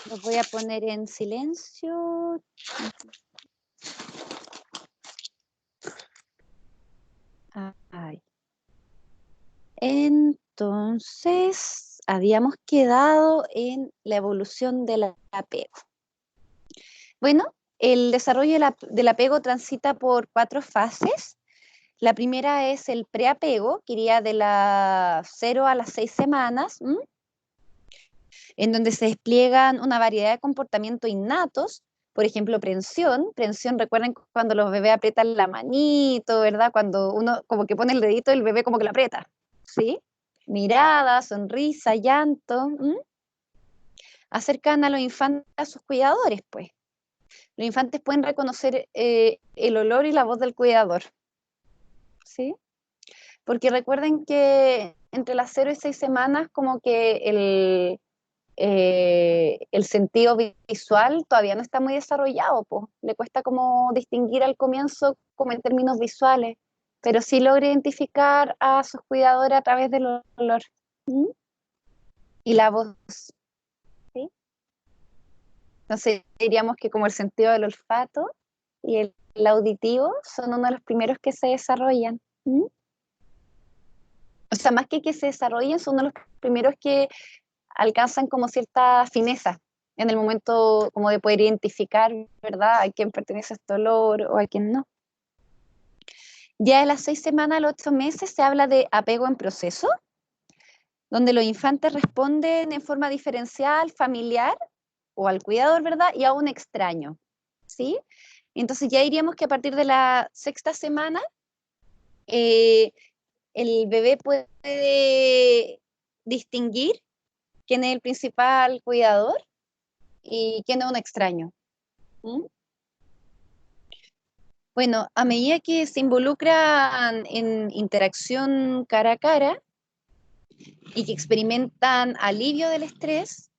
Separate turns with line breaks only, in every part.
Los voy a poner en silencio. Ay. Entonces, habíamos quedado en la evolución del apego. Bueno, el desarrollo del apego transita por 4 fases. La primera es el preapego, que iría de las 0 a las 6 semanas, en donde se despliegan una variedad de comportamientos innatos, por ejemplo, prensión. Prensión, recuerden cuando los bebés aprietan la manito, ¿verdad? Cuando uno como que pone el dedito, el bebé como que lo aprieta, ¿sí? Mirada, sonrisa, llanto, acercan a los infantes a sus cuidadores, pues. Los infantes pueden reconocer el olor y la voz del cuidador, ¿sí? Porque recuerden que entre las 0 y 6 semanas como que el sentido visual todavía no está muy desarrollado, pues. Le cuesta como distinguir al comienzo como en términos visuales, pero sí logra identificar a sus cuidadores a través del olor. ¿Mm? Y la voz, ¿sí? Entonces diríamos que como el sentido del olfato y el auditivo son uno de los primeros que se desarrollan. ¿Mm? O sea, más que se desarrollen, son uno de los primeros que alcanzan como cierta fineza en el momento como de poder identificar, ¿verdad?, a quién pertenece este olor o a quién no. Ya de las 6 semanas a los 8 meses se habla de apego en proceso, donde los infantes responden en forma diferencial, familiar o al cuidador, ¿verdad?, y a un extraño, ¿sí? Entonces ya diríamos que a partir de la 6ª semana eh, el bebé puede distinguir quién es el principal cuidador y quién es un extraño. ¿Mm? Bueno, a medida que se involucran en interacción cara a cara y que experimentan alivio del estrés,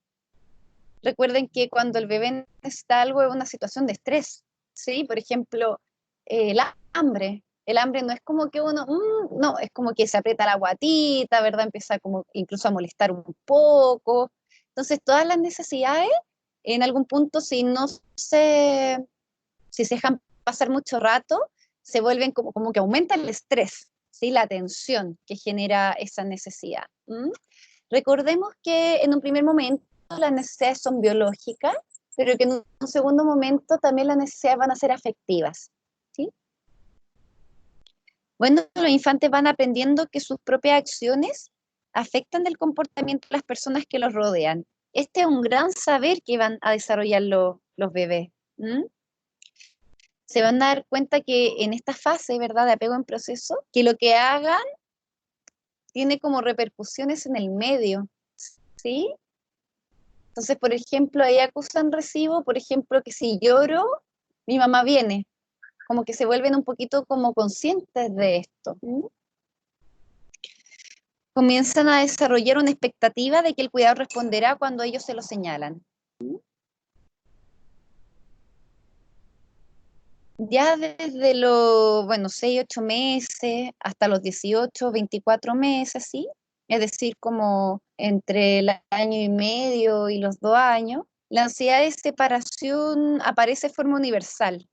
recuerden que cuando el bebé necesita algo es una situación de estrés, ¿sí? Por ejemplo, el hambre. El hambre no es como que uno, no, es como que se aprieta la guatita, ¿verdad? Empieza como incluso a molestar un poco. Entonces, todas las necesidades, en algún punto, si se dejan pasar mucho rato, se vuelven como que aumenta el estrés, ¿sí? La tensión que genera esa necesidad. Recordemos que en un primer momento las necesidades son biológicas, pero que en un segundo momento también las necesidades van a ser afectivas, ¿sí? Bueno, los infantes van aprendiendo que sus propias acciones afectan el comportamiento de las personas que los rodean. Este es un gran saber que van a desarrollar los bebés. Se van a dar cuenta que en esta fase, ¿verdad?, de apego en proceso, que lo que hagan tiene como repercusiones en el medio, ¿sí? Entonces, por ejemplo, ahí acusan recibo, por ejemplo, que si lloro, mi mamá viene, como que se vuelven un poquito como conscientes de esto. Comienzan a desarrollar una expectativa de que el cuidador responderá cuando ellos se lo señalan. Ya desde los, bueno, 6, 8 meses hasta los 18, 24 meses, ¿sí? Es decir, como entre el año y medio y los 2 años, la ansiedad de separación aparece de forma universal.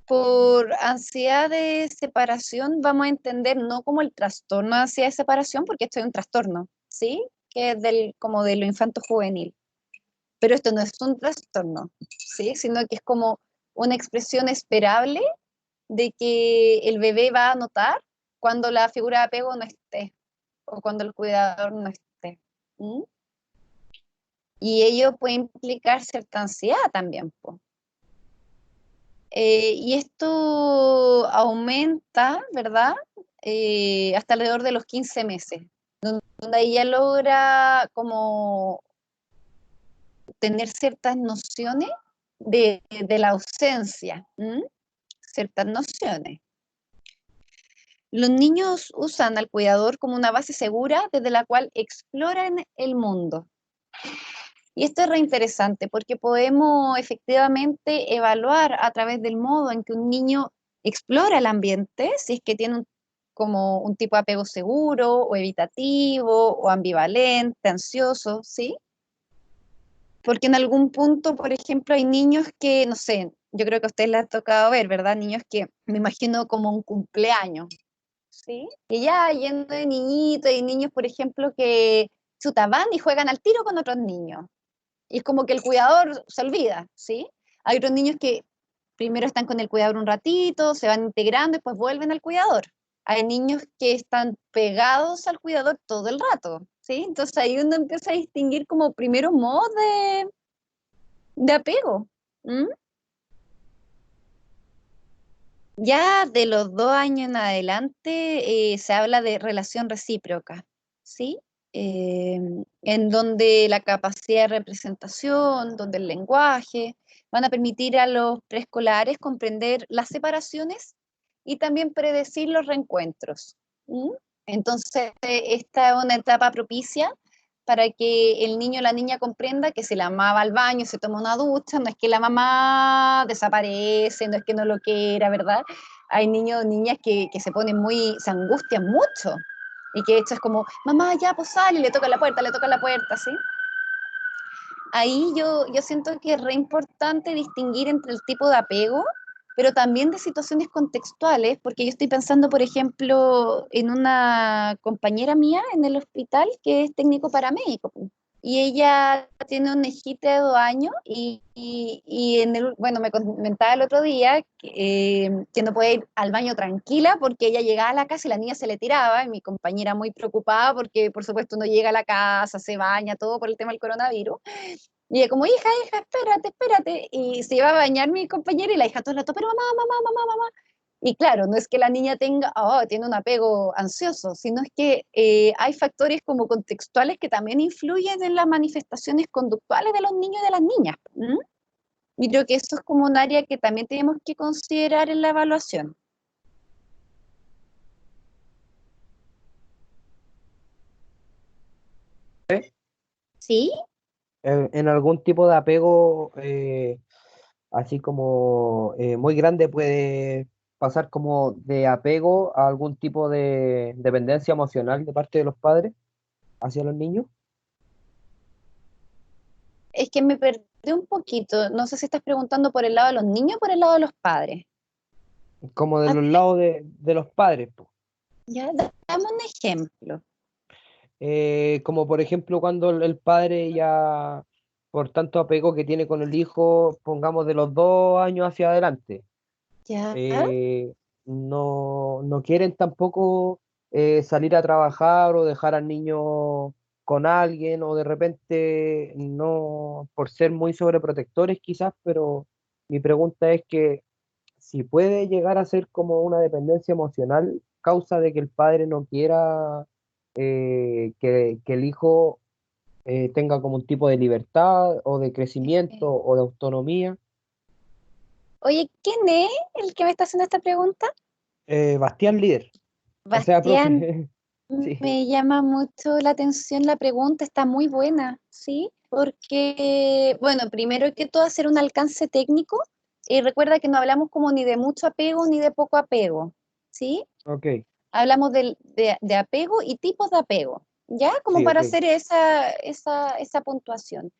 Por ansiedad de separación vamos a entender no como el trastorno de ansiedad de separación, porque esto es un trastorno, ¿sí? Que es como de lo infanto juvenil. Pero esto no es un trastorno, ¿sí? Sino que es como una expresión esperable de que el bebé va a notar cuando la figura de apego no esté o cuando el cuidador no esté. ¿Mm? Y ello puede implicar cierta ansiedad también, po. Y esto aumenta, ¿verdad? Hasta alrededor de los 15 meses, donde ella logra como tener ciertas nociones de la ausencia, ciertas nociones. Los niños usan al cuidador como una base segura desde la cual exploran el mundo. Y esto es reinteresante porque podemos efectivamente evaluar a través del modo en que un niño explora el ambiente, si es que tiene como un tipo de apego seguro, o evitativo, o ambivalente, ansioso, ¿sí? Porque en algún punto, por ejemplo, hay niños que, no sé, yo creo que a ustedes les ha tocado ver, ¿verdad? Niños que me imagino como un cumpleaños, ¿sí? Y ya lleno de niñitos y niños, por ejemplo, que chuta, van y juegan al tiro con otros niños. Y es como que el cuidador se olvida, ¿sí? Hay otros niños que primero están con el cuidador un ratito, se van integrando y después vuelven al cuidador. Hay niños que están pegados al cuidador todo el rato, ¿sí? Entonces ahí uno empieza a distinguir como primero modos de apego. ¿M? Ya de los 2 años en adelante se habla de relación recíproca, ¿sí? Eh, en donde la capacidad de representación, donde el lenguaje, van a permitir a los preescolares comprender las separaciones y también predecir los reencuentros. ¿Mm? Entonces, esta es una etapa propicia para que el niño o la niña comprenda que si la mamá va al baño, se toma una ducha, no es que la mamá desaparece, no es que no lo quiera, ¿verdad? Hay niños o niñas que se ponen muy, se angustian mucho y que esto es como, mamá, ya, pues sale, y le toca la puerta, ¿sí? Ahí yo siento que es re importante distinguir entre el tipo de apego, pero también de situaciones contextuales, porque yo estoy pensando, por ejemplo, en una compañera mía en el hospital que es técnico paramédico y ella tiene una hijita de 2 años y bueno, me comentaba el otro día que no puede ir al baño tranquila porque ella llegaba a la casa y la niña se le tiraba y mi compañera muy preocupada porque por supuesto no llega a la casa, se baña, todo por el tema del coronavirus. Y ella como, hija, espérate. Y se iba a bañar mi compañera y la hija todo el rato, pero mamá. Y claro, no es que la niña tenga, oh, tiene un apego ansioso, sino es que hay factores como contextuales que también influyen en las manifestaciones conductuales de los niños y de las niñas. ¿M? Y creo que eso es como un área que también tenemos que considerar en la evaluación. ¿Sí?
En algún tipo de apego, así como muy grande, puede pasar como de apego a algún tipo de dependencia emocional de parte de los padres hacia los niños,
Es que me perdí un poquito. No sé si estás preguntando por el lado de los niños o por el lado de los padres.
como de
A
los
ver,
lados de los padres, po.
ya, dame un ejemplo.
Como por ejemplo cuando el padre ya, por tanto apego que tiene con el hijo, pongamos de los 2 años hacia adelante,
Ya.
eh, no quieren tampoco salir a trabajar o dejar al niño con alguien o de repente no, por ser muy sobreprotectores quizás, pero mi pregunta es que si puede llegar a ser como una dependencia emocional, causa de que el padre no quiera que el hijo tenga como un tipo de libertad o de crecimiento o de autonomía.
Oye, ¿quién es el que me está haciendo esta pregunta?
Bastián líder, o sea,
Bastián,
profe, sí,
me llama mucho la atención la pregunta, está muy buena, ¿sí? Porque, bueno, primero que todo hacer un alcance técnico y recuerda que no hablamos como ni de mucho apego ni de poco apego, ¿sí?
ok,
Hablamos de apego y tipos de apego, ¿ya? Como
sí,
para
ok.
hacer esa puntuación.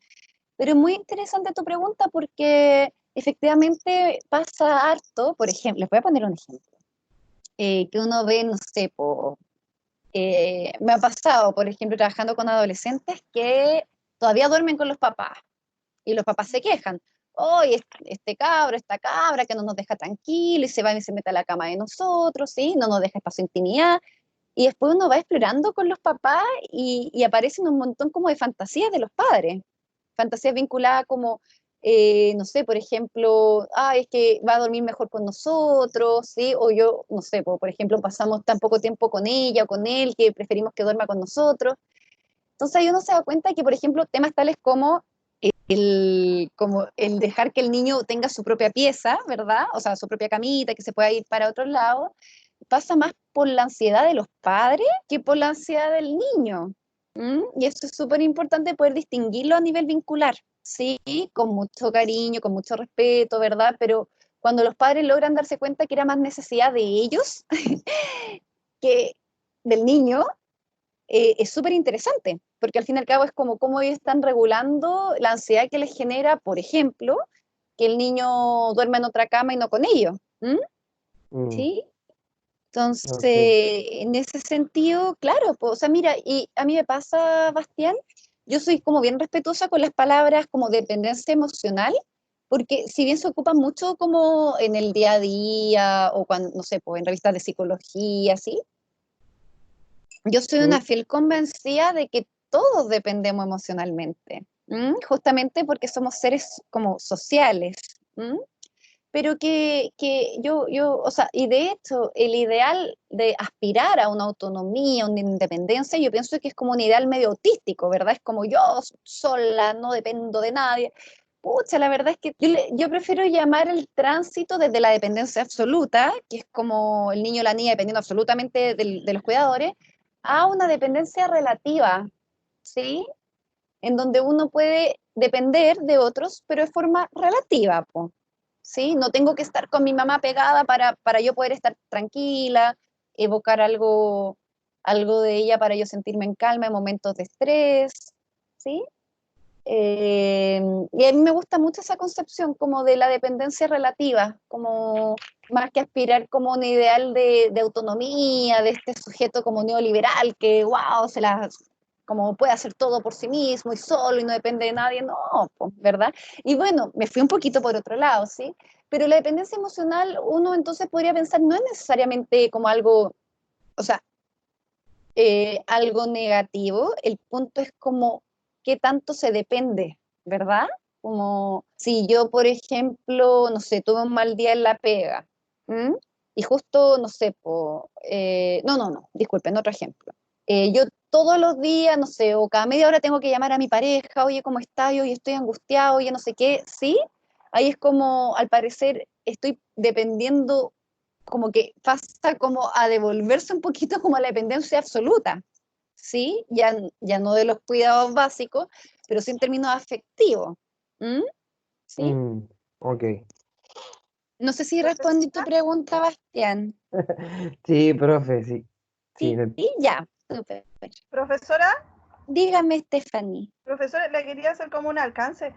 Pero es muy interesante tu pregunta porque efectivamente pasa harto, por ejemplo, les voy a poner un ejemplo, que uno ve, no sé, me ha pasado, por ejemplo, trabajando con adolescentes que todavía duermen con los papás y los papás se quejan. Hoy este cabro, esta cabra que no nos deja tranquilo y se va y se mete a la cama de nosotros, ¿sí? No nos deja espacio de intimidad. Y después uno va explorando con los papás y aparecen un montón como de fantasías de los padres. Fantasías vinculadas como, no sé, por ejemplo, es que va a dormir mejor con nosotros, ¿sí? O yo, no sé, por ejemplo, pasamos tan poco tiempo con ella o con él que preferimos que duerma con nosotros. Entonces ahí uno se da cuenta que, por ejemplo, temas tales como el dejar que el niño tenga su propia pieza, ¿verdad? O sea, su propia camita, que se pueda ir para otro lado, pasa más por la ansiedad de los padres que por la ansiedad del niño. ¿Mm? Y eso es súper importante poder distinguirlo a nivel vincular, sí, con mucho cariño, con mucho respeto, ¿verdad? Pero cuando los padres logran darse cuenta que era más necesidad de ellos que del niño es súper interesante, porque al fin y al cabo es como cómo ellos están regulando la ansiedad que les genera, por ejemplo, que el niño duerma en otra cama y no con ellos. ¿Mm?
Mm,
¿Sí? Entonces,
ok.
en ese sentido, claro, pues, o sea, mira, y a mí me pasa, Bastián, yo soy como bien respetuosa con las palabras como dependencia emocional, porque si bien se ocupan mucho como en el día a día o cuando, no sé, pues en revistas de psicología, ¿sí? Yo soy
Sí,
una fiel convencida de que todos dependemos emocionalmente, ¿m? Justamente porque somos seres como sociales, ¿m? Pero o sea, y de hecho, el ideal de aspirar a una autonomía, una independencia, yo pienso que es como un ideal medio autístico, ¿verdad? Es como yo sola, no dependo de nadie. Pucha, la verdad es que yo prefiero llamar el tránsito desde la dependencia absoluta, que es como el niño o la niña dependiendo absolutamente de los cuidadores, a una dependencia relativa, ¿sí? En donde uno puede depender de otros, pero de forma relativa, po, ¿sí? No tengo que estar con mi mamá pegada para yo poder estar tranquila, evocar algo de ella para yo sentirme en calma en momentos de estrés, ¿sí? Y a mí me gusta mucho esa concepción como de la dependencia relativa, como más que aspirar como un ideal de autonomía, de este sujeto como neoliberal que, wow, como puede hacer todo por sí mismo y solo y no depende de nadie, no, pues, ¿verdad? Y bueno, me fui un poquito por otro lado, ¿sí? Pero la dependencia emocional, uno entonces podría pensar, no es necesariamente como algo, o sea, algo negativo, el punto es como qué tanto se depende, ¿verdad? Como si yo, por ejemplo, no sé, tuve un mal día en la pega, ¿m? Y justo, no sé, no, disculpen, otro ejemplo. Yo todos los días, no sé, o cada media hora tengo que llamar a mi pareja, oye, ¿cómo estás? Oye, estoy angustiado, oye, no sé qué, ¿sí? Ahí es como, al parecer, estoy dependiendo como que pasa como a devolverse un poquito como a la dependencia absoluta, ¿sí? Ya no de los cuidados básicos, pero sí en términos afectivos, ¿m? ¿Sí?
mm, ok.
No sé si respondí tu
Profesora,
pregunta, Bastián.
Sí, profe, sí. Sí,
Sí, ya, súper.
profesora,
Dígame, Stephanie.
profesora, le quería hacer como un alcance.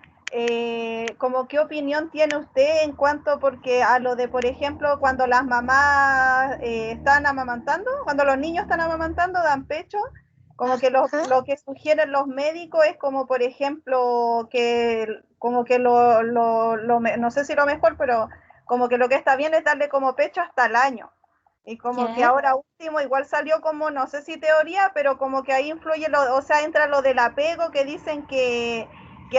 Como qué opinión tiene usted en cuanto porque a lo de, por ejemplo, cuando las mamás están amamantando, cuando los niños están amamantando, dan pecho, como que
Ajá.
lo que sugieren los médicos es como, por ejemplo, que como que no sé si lo mejor, pero como que lo que está bien es darle como pecho hasta el año. Y como que
Ya.
ahora último igual salió como, no sé si teoría, pero como que ahí influye, o sea, entra lo del apego, que dicen que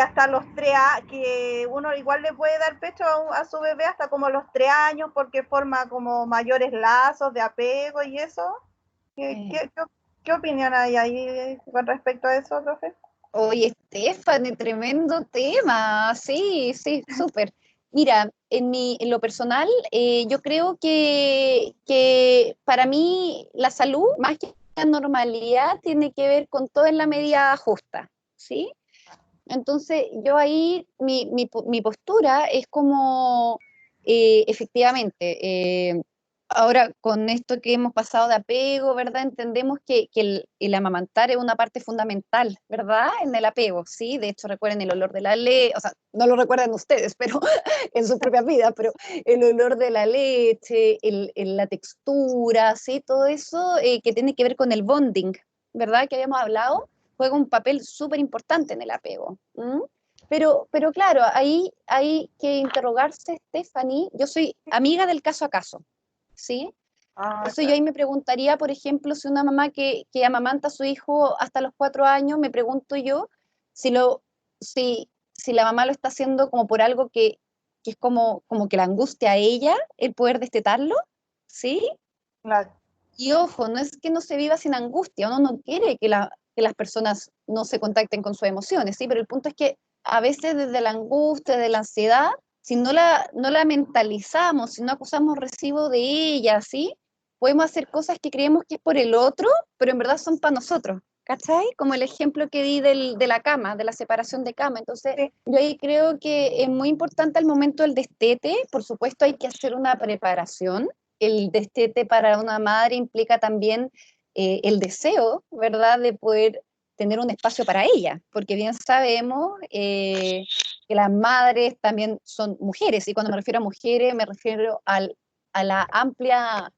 hasta los 3 años, que uno igual le puede dar pecho a su bebé hasta como los 3 años, porque forma como mayores lazos de apego y eso. ¿Qué,
Eh,
qué, qué, qué opinión hay ahí con respecto a eso, profe?
Oye, Stephanie, tremendo tema. Sí, sí, súper. Mira, en lo personal, yo creo que para mí la salud, más que la normalidad, tiene que ver con todo en la medida justa, ¿sí? Entonces, yo ahí, mi postura es como, efectivamente, ahora con esto que hemos pasado de apego, ¿verdad? Entendemos que el amamantar es una parte fundamental, ¿verdad? En el apego, ¿sí? De hecho, recuerden el olor de la leche, o sea, no lo recuerdan ustedes, pero en sus propias vidas, pero el olor de la leche, la textura, ¿sí? Todo eso que tiene que ver con el bonding, ¿verdad? Que habíamos hablado juega un papel súper importante en el apego. ¿M? Pero claro, ahí hay que interrogarse, Stephanie. Yo soy amiga del caso a caso, ¿sí?
Ah,
Entonces yo
claro.
ahí me preguntaría, por ejemplo, si una mamá que amamanta a su hijo hasta los 4 años, me pregunto yo si, si la mamá lo está haciendo como por algo que es como que la angustia a ella, el poder destetarlo, ¿sí?
Claro.
Y ojo, no es que no se viva sin angustia, uno no quiere que las personas no se contacten con sus emociones, ¿sí? Pero el punto es que a veces desde la angustia, de la ansiedad, si no la mentalizamos, si no acusamos recibo de ella, ¿sí? Podemos hacer cosas que creemos que es por el otro, pero en verdad son para nosotros, ¿cachai? Como el ejemplo que di de la cama, de la separación de cama. Entonces,
Sí,
yo ahí creo que es muy importante al momento del destete, por supuesto hay que hacer una preparación, el destete para una madre implica también el deseo, ¿verdad?, de poder tener un espacio para ella, porque bien sabemos que las madres también son mujeres, y cuando me refiero a mujeres me refiero a la amplia,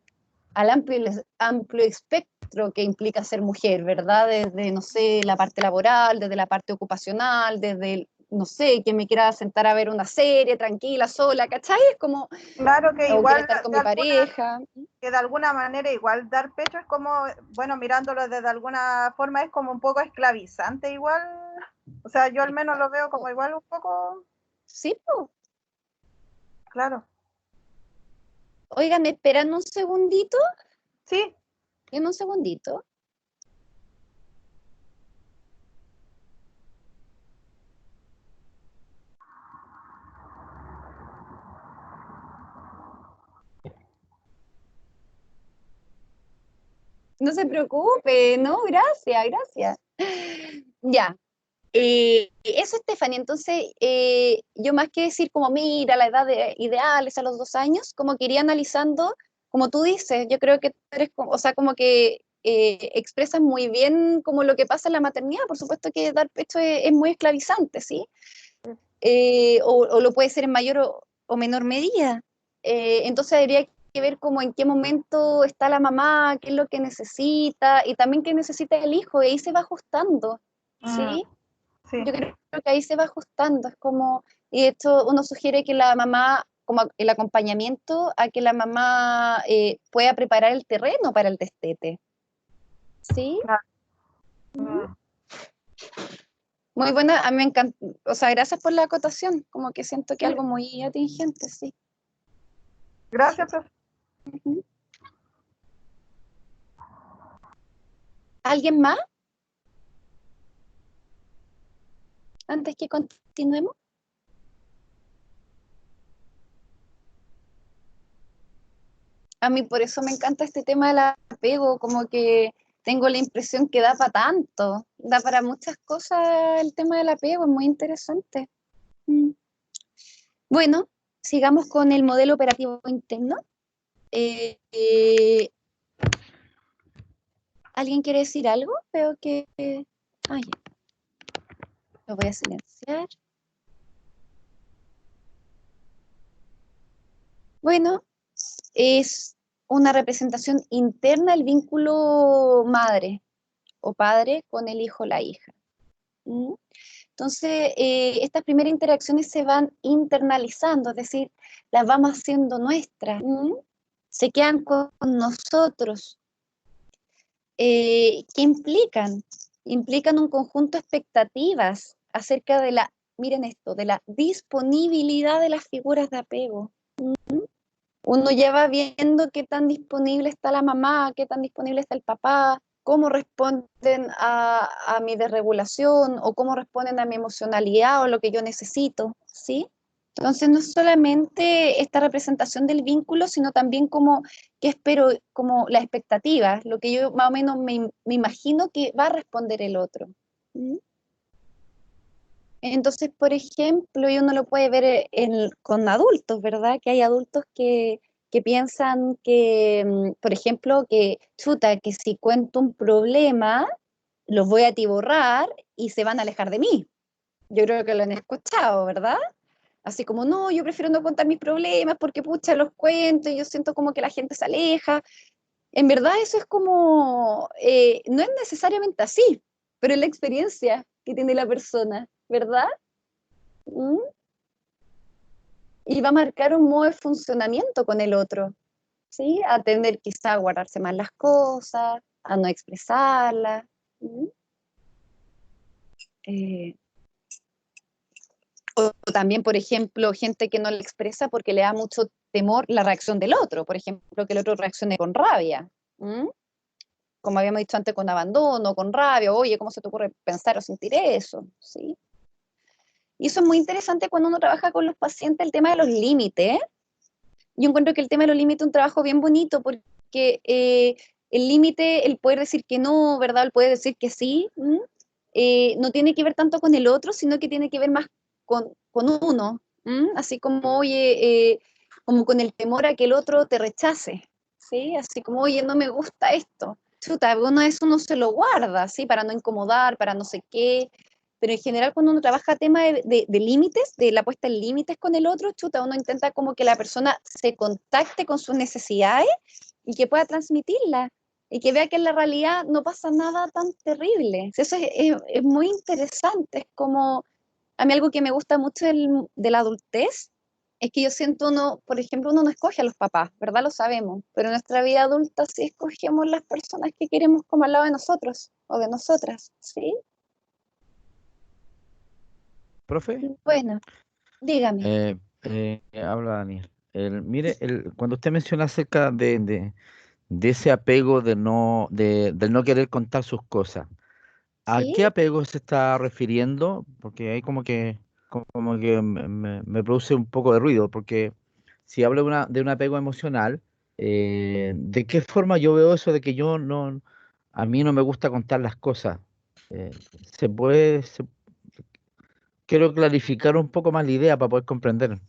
al amplio espectro que implica ser mujer, ¿verdad? Desde, no sé, la parte laboral, desde la parte ocupacional, desde, no sé, que me quiera sentar a ver una serie tranquila, sola, ¿cachai? Es como,
Claro que
o quiera
igual
estar con mi pareja.
que de alguna manera igual dar pecho es como, bueno, mirándolo desde alguna forma es como un poco esclavizante igual. O sea, yo al menos lo veo como igual un poco,
Sí, pues.
claro.
Oigan, ¿me esperan un segundito?
Sí,
En un segundito. No se preocupe, no, gracias, gracias. Ya, eso, Stephanie. Entonces, yo más que decir como, mira, la edad ideal es a los 2 años, como que iría analizando, como tú dices, yo creo que tú eres, o sea, como que expresas muy bien como lo que pasa en la maternidad. Por supuesto que dar pecho es muy esclavizante, ¿sí? O lo puede ser en mayor o menor medida. Entonces habría que ver como en qué momento está la mamá, qué es lo que necesita, y también qué necesita el hijo, y ahí se va ajustando, ¿sí?
sí.
Yo creo que ahí se va ajustando, es como, y de hecho uno sugiere que la mamá, como el acompañamiento a que la mamá pueda preparar el terreno para el destete, ¿sí?
Claro.
Muy buena, a mí me encanta, o sea, gracias por la acotación, como que siento que
Sí.
algo muy atingente, sí.
Gracias, profe.
Ujú. ¿Alguien más? Antes que continuemos. A mí por eso me encanta este tema del apego, como que tengo la impresión que da para tanto, da para muchas cosas el tema del apego, es muy interesante. Mm. Bueno, sigamos con el modelo operativo interno. Eh, eh, ¿Alguien quiere decir algo? Veo que... ah, ya. Lo voy a silenciar. Bueno, es una representación interna del vínculo madre o padre con el hijo o la hija. ¿Mm? Entonces, estas primeras interacciones se van internalizando, es decir, las vamos haciendo nuestras. ¿Mm? Se quedan con nosotros. ¿Qué implican? Implican un conjunto de expectativas acerca de la, miren esto, de la disponibilidad de las figuras de apego. Uno ya va viendo qué tan disponible está la mamá, qué tan disponible está el papá, cómo responden a mi desregulación o cómo responden a mi emocionalidad o lo que yo necesito, ¿sí? Entonces no es solamente esta representación del vínculo, sino también como qué espero, como la expectativa, lo que yo más o menos me imagino que va a responder el otro. ¿Mm? Entonces, por ejemplo, y uno lo puede ver con adultos, ¿verdad? Que hay adultos que piensan que, por ejemplo, que chuta, que si cuento un problema, los voy a atiborrar y se van a alejar de mí. Yo creo que lo han escuchado, ¿verdad? Así como, no, yo prefiero no contar mis problemas porque, pucha, los cuento y yo siento como que la gente se aleja. En verdad eso es como, no es necesariamente así, pero es la experiencia que tiene la persona, ¿verdad? ¿Mm? Y va a marcar un modo de funcionamiento con el otro, ¿sí? A tender quizá a guardarse más las cosas, a no expresarlas. ¿Mm? Eh, o también, por ejemplo, gente que no le expresa porque le da mucho temor la reacción del otro, por ejemplo, que el otro reaccione con rabia. ¿Mm? Como habíamos dicho antes, con abandono, con rabia, oye, ¿cómo se te ocurre pensar o sentir eso? ¿Sí? Y eso es muy interesante cuando uno trabaja con los pacientes, el tema de los límites. Yo encuentro que el tema de los límites es un trabajo bien bonito porque el límite, el poder decir que no, ¿verdad? El poder decir que sí, no tiene que ver tanto con el otro, sino que tiene que ver más con uno. Así como, oye, como con el temor a que el otro te rechace, ¿sí? Así como, oye, no me gusta esto. Chuta, uno eso no se lo guarda, ¿sí? Para no incomodar, para no sé qué. Pero en general cuando uno trabaja tema de límites, de la puesta en límites con el otro, chuta, uno intenta como que la persona se contacte con sus necesidades y que pueda transmitirlas y que vea que en la realidad no pasa nada tan terrible. Eso es muy interesante, es como, a mí algo que me gusta mucho de la adultez es que yo siento uno, por ejemplo, uno no escoge a los papás, ¿verdad? Lo sabemos, pero en nuestra vida adulta sí escogemos las personas que queremos como al lado de nosotros o de nosotras, ¿sí?
Profe,
Bueno, dígame.
habla Daniel. Mire, cuando usted menciona acerca de ese apego del no querer contar sus cosas, ¿a
¿Sí?
qué apego se está refiriendo? Porque ahí como que me produce un poco de ruido, porque si hablo de un apego emocional, ¿de qué forma yo veo eso de que a mí no me gusta contar las cosas? Eh, ¿Se puede, se- quiero clarificar un poco más la idea para poder comprender?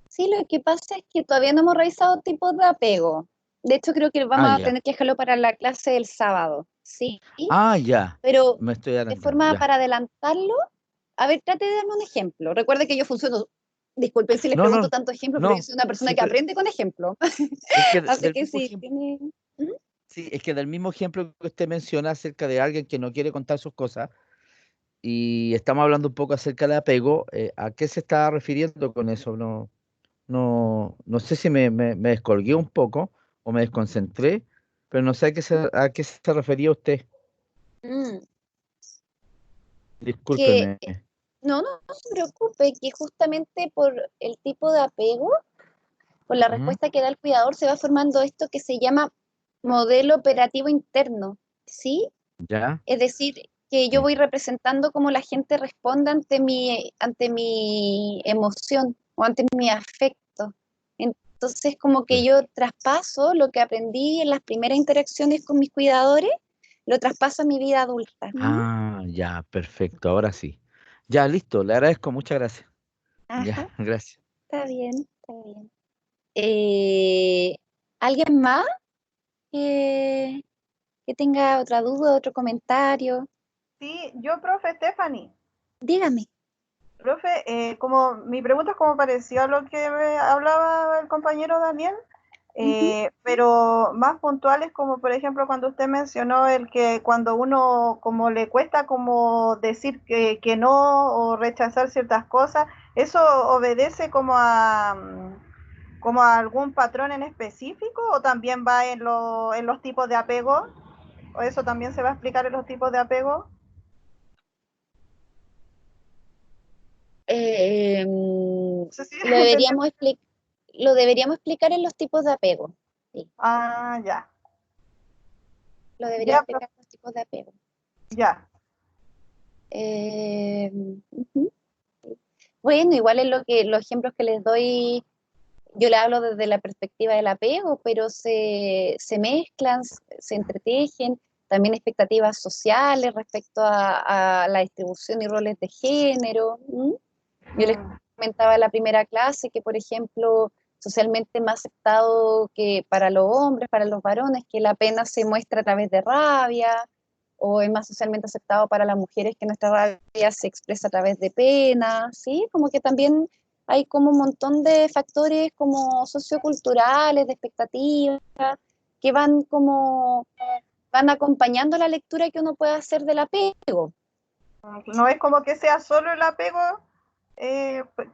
Sí, lo que pasa es que todavía no hemos revisado tipos de apego. De hecho, creo que
Ah,
vamos a
ya.
tener que dejarlo para la clase del sábado, ¿sí?
Ah, ya.
Pero
Me estoy
de
adelantando,
forma
ya.
para adelantarlo, a ver, trate de darme un ejemplo. Recuerde que yo funciono, disculpen si les
No,
pregunto
no,
tanto ejemplo, pero yo
no.
soy una persona
Sí,
que
pero
aprende con ejemplo.
es que
Así
del
que
mismo
sí,
ejemplo.
tiene... ¿Mm?
Sí, es que del mismo ejemplo que usted menciona acerca de alguien que no quiere contar sus cosas, y estamos hablando un poco acerca del apego, ¿a qué se está refiriendo con eso? No sé si me descolgué un poco o me desconcentré, pero no sé a qué se refería usted.
Mm, que
Discúlpeme.
no se preocupe, que justamente por el tipo de apego, por la
Ujú.
respuesta que da el cuidador, se va formando esto que se llama modelo operativo interno, ¿sí?
¿Ya?
Es decir, que yo
Sí.
voy representando cómo la gente responde ante mi emoción o ante mi afecto. Entonces, como que
Per-
yo traspaso lo que aprendí en las primeras interacciones con mis cuidadores, lo traspaso a mi vida adulta. ¿Mm?
Ah, ya, perfecto, ahora sí. Ya, listo, le agradezco, muchas gracias.
Ajá,
Ya, gracias.
está bien, está bien. Eh, ¿Alguien más que, que tenga otra duda, otro comentario?
Sí, yo, profe Stephanie.
Dígame.
Profe, como mi pregunta es como pareció a lo que me hablaba el compañero Daniel,
Ujú.
pero más puntuales como por ejemplo cuando usted mencionó el que cuando uno como le cuesta como decir que no o rechazar ciertas cosas, ¿eso obedece como a algún patrón en específico o también va en los tipos de apego? ¿O eso también se va a explicar en los tipos de apego? No sé si
Lo
entendí.
lo deberíamos explicar en los tipos de apego. Sí,
Ah, ya.
lo deberíamos
Ya,
explicar en los tipos de apego.
ya.
Ujú. Bueno, igual es lo que los ejemplos que les doy, yo le hablo desde la perspectiva del apego, pero se mezclan, se entretejen, también expectativas sociales respecto a la distribución y roles de género. ¿Mm? Yo les
Mm,
comentaba en la primera clase que, por ejemplo, socialmente más aceptado que para los hombres, para los varones, que la pena se muestra a través de rabia, o es más socialmente aceptado para las mujeres que nuestra rabia se expresa a través de pena, ¿sí? Como que también hay como un montón de factores como socioculturales, de expectativas, que van como, van acompañando la lectura que uno puede hacer del apego.
no es como que sea solo el apego,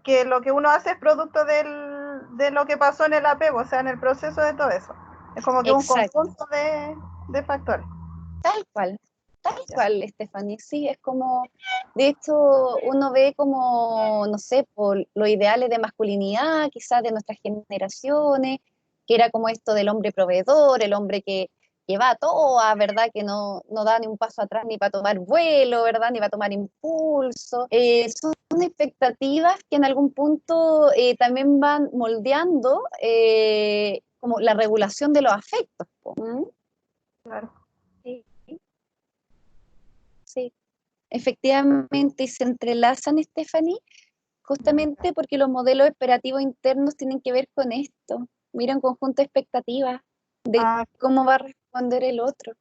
que lo que uno hace es producto de lo que pasó en el apego, o sea, en el proceso de todo eso. Es como que un
Exacto.
conjunto de factores.
Tal
Ya.
cual, Stephanie, sí, es como, de hecho, uno ve como, no sé, por los ideales de masculinidad, quizás de nuestras generaciones, que era como esto del hombre proveedor, el hombre que va a toda, ¿verdad? Que no da ni un paso atrás ni para tomar vuelo, ¿verdad? Ni para tomar impulso. Son expectativas que en algún punto también van moldeando como la regulación de los afectos. Po. ¿Mm?
Claro.
Sí, sí. Efectivamente, y se entrelazan, Stephanie, justamente porque los modelos operativos internos tienen que ver con esto. Mira un conjunto de expectativas de
Ah,
cómo va a responder el otro.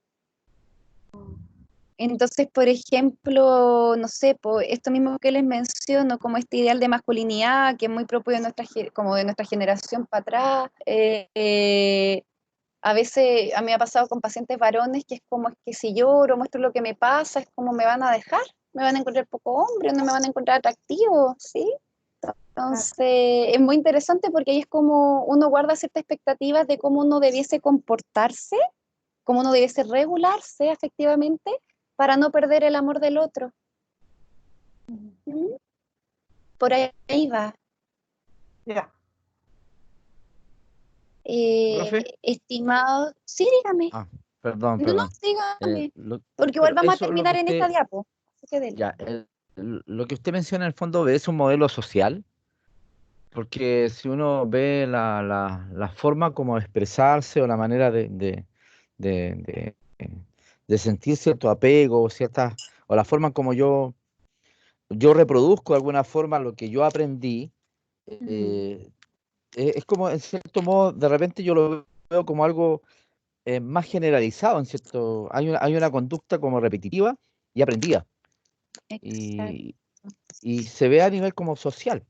Entonces, por ejemplo, no sé, esto mismo que les menciono, como este ideal de masculinidad, que es muy propio de como de nuestra generación para atrás, a veces a mí me ha pasado con pacientes varones que es como es que si lloro, muestro lo que me pasa, es como me van a dejar, me van a encontrar poco hombre, no me van a encontrar atractivo, ¿sí? Entonces, es muy interesante porque ahí es como uno guarda ciertas expectativas de cómo uno debiese comportarse, cómo uno debiese regularse efectivamente para no perder el amor del otro. ¿Mm? Por ahí va.
ya.
¿Profe?
Estimado, sí, dígame.
Ah, perdón,
No, no,
perdón.
dígame. Porque igual
Pero
vamos a
eso es lo que
terminar en esta
usted,
diapo. Así que dele.
ya, lo que usted menciona en el fondo es un modelo social, porque si uno ve la forma como expresarse o la manera de, de- de sentir cierto apego, o la forma como yo reproduzco de alguna forma lo que yo aprendí, eh, es como, en cierto modo, de repente yo lo veo como algo más generalizado, en cierto, hay una conducta como repetitiva y aprendida,
Exacto.
y, y se ve a nivel como social,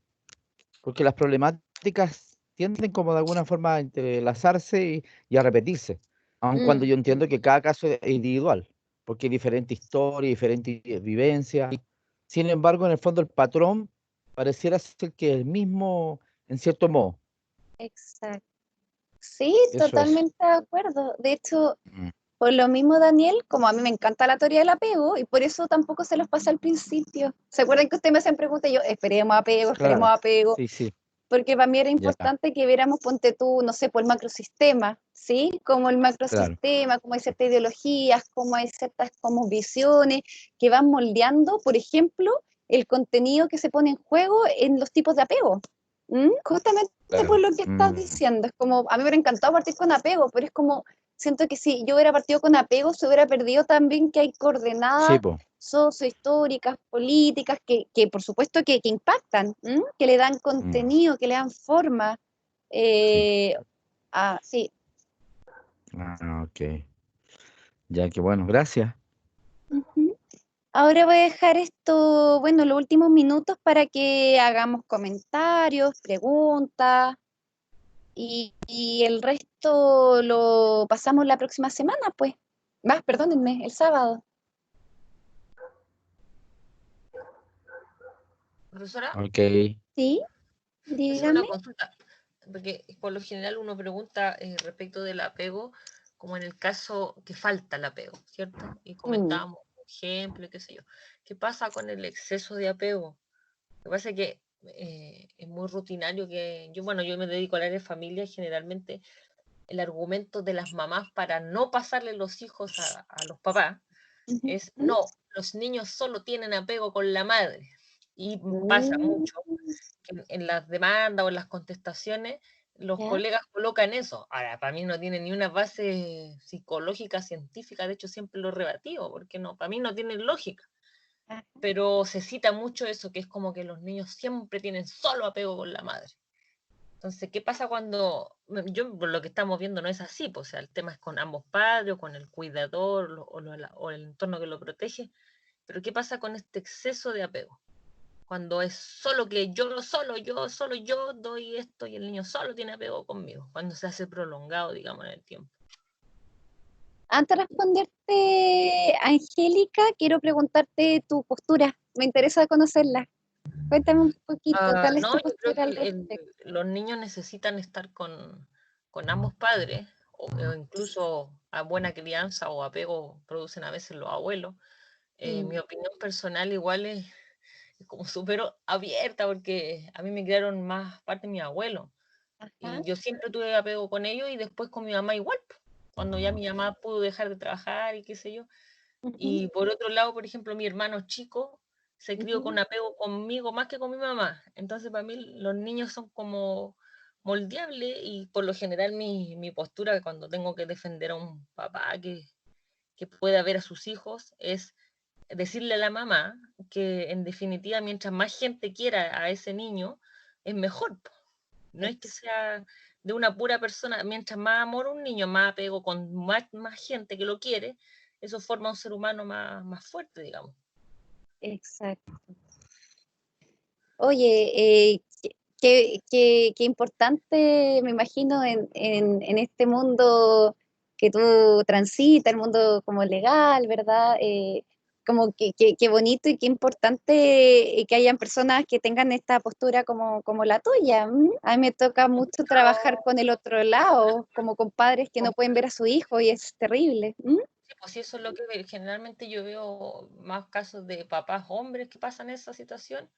porque las problemáticas tienden como de alguna forma a entrelazarse y a repetirse, aun cuando yo
Mm,
entiendo que cada caso es individual, porque hay diferente historia, diferente vivencia. Sin embargo, en el fondo el patrón pareciera ser que es el mismo en cierto modo.
exacto. Sí,
Eso es.
totalmente de acuerdo. De hecho,
Mm.
por lo mismo, Daniel, como a mí me encanta la teoría del apego, y por eso tampoco se los pasé al principio. ¿Se acuerdan que ustedes me hacen preguntas? Y yo, esperemos
Claro,
apego,
sí, sí,
porque para mí era
ya,
importante que viéramos, ponte tú, no sé, por el macrosistema, ¿sí? Como el
claro.
macrosistema, como hay ciertas ideologías, como hay ciertas como visiones que van moldeando, por ejemplo, el contenido que se pone en juego en los tipos de apego. ¿Mm? Justamente por
Claro.
lo que estás
Mm,
diciendo, es como, a mí me hubiera encantado partir con apego, pero es como, siento que si yo hubiera partido con apego, se hubiera perdido también que hay
sí,
coordenadas
pues.
sociohistóricas, políticas, que por supuesto que impactan, ¿m? Que le dan contenido, que le dan forma.
Sí.
Eh, sí.
Ah, ok. Ya que bueno, gracias.
Ujú. Ahora voy a dejar esto, bueno, los últimos minutos para que hagamos comentarios, preguntas y el resto lo pasamos la próxima semana, pues. Más, perdónenme, el sábado.
Profesora,
Ok.
¿Sí?
hacer una
Dígame.
consulta, porque por lo general uno pregunta respecto del apego, como en el caso que falta el apego, ¿cierto? Y
Mm,
comentábamos un ejemplo, y qué sé yo. ¿Qué pasa con el exceso de apego? Lo que pasa es que es muy rutinario que yo, bueno, yo me dedico al área de familia y generalmente el argumento de las mamás para no pasarle los hijos a los papás
ujú,
es, no, los niños solo tienen apego con la madre. Y pasa mucho que en las demandas o en las contestaciones los
¿ya?
colegas colocan eso. Ahora, para mí no tiene ni una base psicológica, científica, de hecho siempre lo rebativo, porque no, para mí no tiene lógica.
Ajá.
Pero se cita mucho eso, que es como que los niños siempre tienen solo apego con la madre. Entonces, ¿qué pasa cuando, yo por lo que estamos viendo no es así, pues, o sea, el tema es con ambos padres, o con el cuidador, o el entorno que lo protege, pero ¿qué pasa con este exceso de apego? Cuando es solo que solo yo doy esto y el niño solo tiene apego conmigo, cuando se hace prolongado, digamos, en el tiempo.
Antes de responderte, Angélica, quiero preguntarte tu postura. Me interesa conocerla. Cuéntame un poquito, ¿cuál es
No,
tu
yo creo
postura
que
al respecto?
los niños necesitan estar con ambos padres, o incluso a buena crianza o apego producen a veces los abuelos. Mi opinión personal igual es como súper abierta porque a mí me criaron más parte de mi abuelo
Ajá.
y yo siempre tuve apego con ellos y después con mi mamá igual, po, cuando ya mi mamá pudo dejar de trabajar y qué sé yo.
Ujú,
Y por otro lado, por ejemplo, mi hermano chico se crió
ujú.
con apego conmigo más que con mi mamá. Entonces, para mí, los niños son como moldeables y por lo general mi postura cuando tengo que defender a un papá que pueda ver a sus hijos es decirle a la mamá que en definitiva mientras más gente quiera a ese niño, es mejor. No es que sea de una pura persona, mientras más amor un niño, más apego con más gente que lo quiere, eso forma un ser humano más fuerte, digamos.
Exacto. Oye, qué importante, me imagino, en este mundo que tú transitas, el mundo como legal, ¿verdad? Como qué bonito y qué importante que hayan personas que tengan esta postura como la tuya. ¿M? A mí me toca mucho trabajar con el otro lado, como con padres que no pueden ver a su hijo y es terrible. ¿M?
Sí, pues sí, eso es lo que generalmente yo veo más casos de papás hombres que pasan esa situación.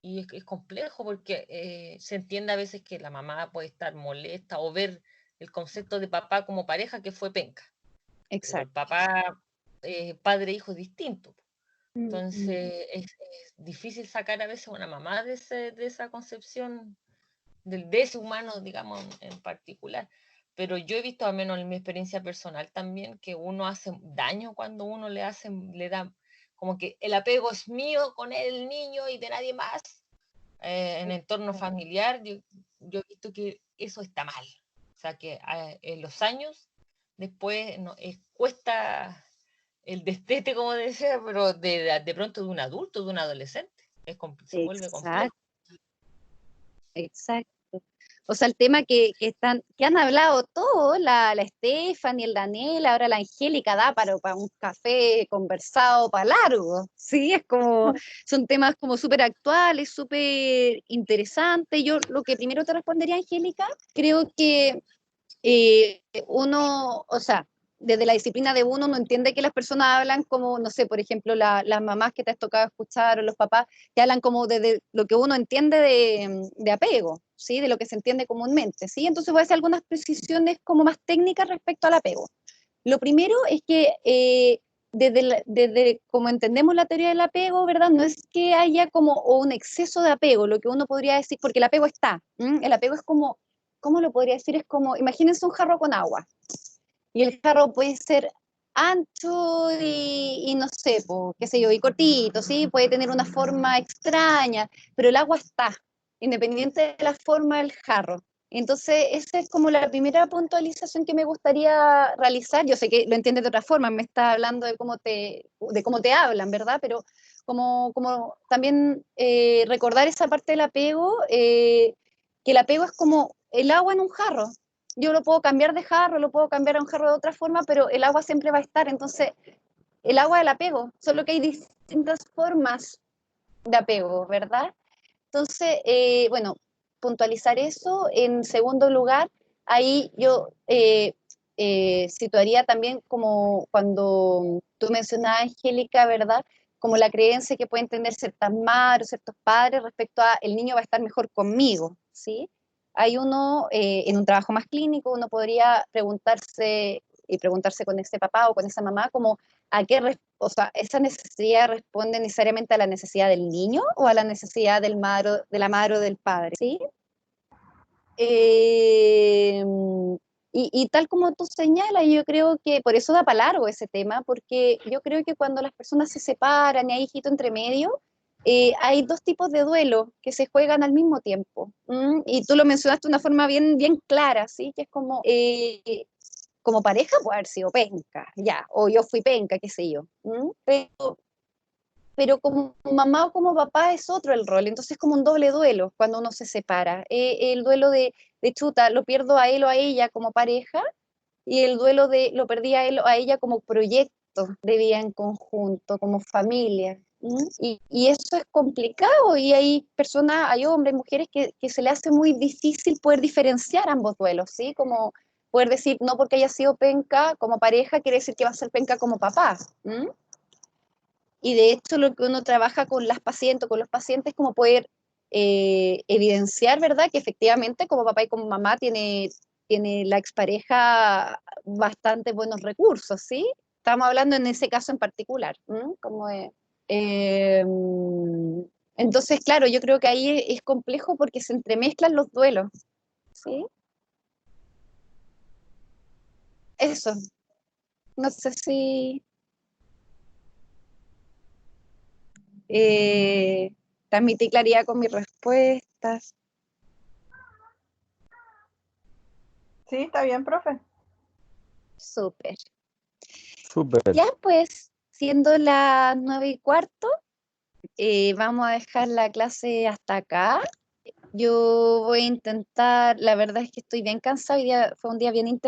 Y es complejo porque se entiende a veces que la mamá puede estar molesta o ver el concepto de papá como pareja que fue penca. Pero el
Exacto.
papá, padre-hijo es distinto.
Mm,
Entonces es difícil sacar a veces a una mamá de esa concepción, de ese humano, digamos, en particular. Pero yo he visto, al menos en mi experiencia personal también, que uno hace daño cuando uno le da como que el apego es mío con el niño y de nadie más. En entorno familiar, yo he visto que eso está mal. O sea, que en los años después no, cuesta el destete, como decía, pero de pronto de un adulto, de un adolescente, se vuelve complejo.
exacto, exacto. O sea, el tema que han hablado todos, la Stephanie, el Daniel, ahora la Angélica, da para un café conversado para largo, ¿sí? Es como, son temas como súper actuales, súper interesantes. Yo lo que primero te respondería, Angélica, creo que uno, o sea, desde la disciplina de uno no entiende que las personas hablan como, no sé, por ejemplo, las mamás que te has tocado escuchar o los papás que hablan como desde lo que uno entiende de apego, ¿sí? De lo que se entiende comúnmente, ¿sí? Entonces voy a hacer algunas precisiones como más técnicas respecto al apego. Lo primero es que desde como entendemos la teoría del apego, ¿verdad? No es que haya como o un exceso de apego, lo que uno podría decir, porque el apego está, ¿m? El apego es como, ¿cómo lo podría decir? Es como, imagínense un jarro con agua, y el jarro puede ser ancho y no sé, po, qué sé yo, y cortito, ¿sí? Puede tener una forma extraña, pero el agua está, independiente de la forma del jarro. Entonces, esa es como la primera puntualización que me gustaría realizar. Yo sé que lo entiendes de otra forma, me está hablando de cómo te hablan, ¿verdad? Pero como también recordar esa parte del apego, que el apego es como el agua en un jarro. Yo lo puedo cambiar de jarro, lo puedo cambiar a un jarro de otra forma, pero el agua siempre va a estar. Entonces, el agua del apego, solo que hay distintas formas de apego, ¿verdad? Entonces, bueno, puntualizar eso. En segundo lugar, ahí yo situaría también como cuando tú mencionabas, Angélica, ¿verdad? Como la creencia que pueden tener ciertas madres, ciertos padres respecto a el niño va a estar mejor conmigo, ¿sí? Hay uno, en un trabajo más clínico, uno podría preguntarse y preguntarse con ese papá o con esa mamá como a qué, o sea, esa necesidad responde necesariamente a la necesidad del niño o a la necesidad de la madre o del padre, ¿sí? Eh, y tal como tú señalas, yo creo que por eso da para largo ese tema, porque yo creo que cuando las personas se separan y hay hijito entre medio, hay dos tipos de duelo que se juegan al mismo tiempo. Y tú lo mencionaste de una forma bien clara, ¿sí? Que es como pareja puede haber sido penca, ya, o yo fui penca, qué sé yo. Pero como mamá o como papá es otro el rol, entonces es como un doble duelo cuando uno se separa. El duelo de chuta, lo pierdo a él o a ella como pareja, y el duelo de lo perdí a él o a ella como proyecto de vida en conjunto, como familia. Y eso es complicado y hay personas, hay hombres, mujeres que se le hace muy difícil poder diferenciar ambos duelos, ¿sí? Como poder decir, no porque haya sido penca como pareja, quiere decir que va a ser penca como papá. Y de hecho lo que uno trabaja con las pacientes, con los pacientes, es como poder evidenciar, ¿verdad? Que efectivamente como papá y como mamá tiene la expareja bastante buenos recursos, ¿sí? Estamos hablando en ese caso en particular, como eh, entonces, claro, yo creo que ahí es complejo porque se entremezclan los duelos, ¿sí? Eso, no sé si... Transmití claridad con mis respuestas.
Sí, está bien, profe.
Súper.
Súper.
Ya pues, siendo las 9:15, vamos a dejar la clase hasta acá. Yo voy a intentar, la verdad es que estoy bien cansada, hoy día fue un día bien intenso.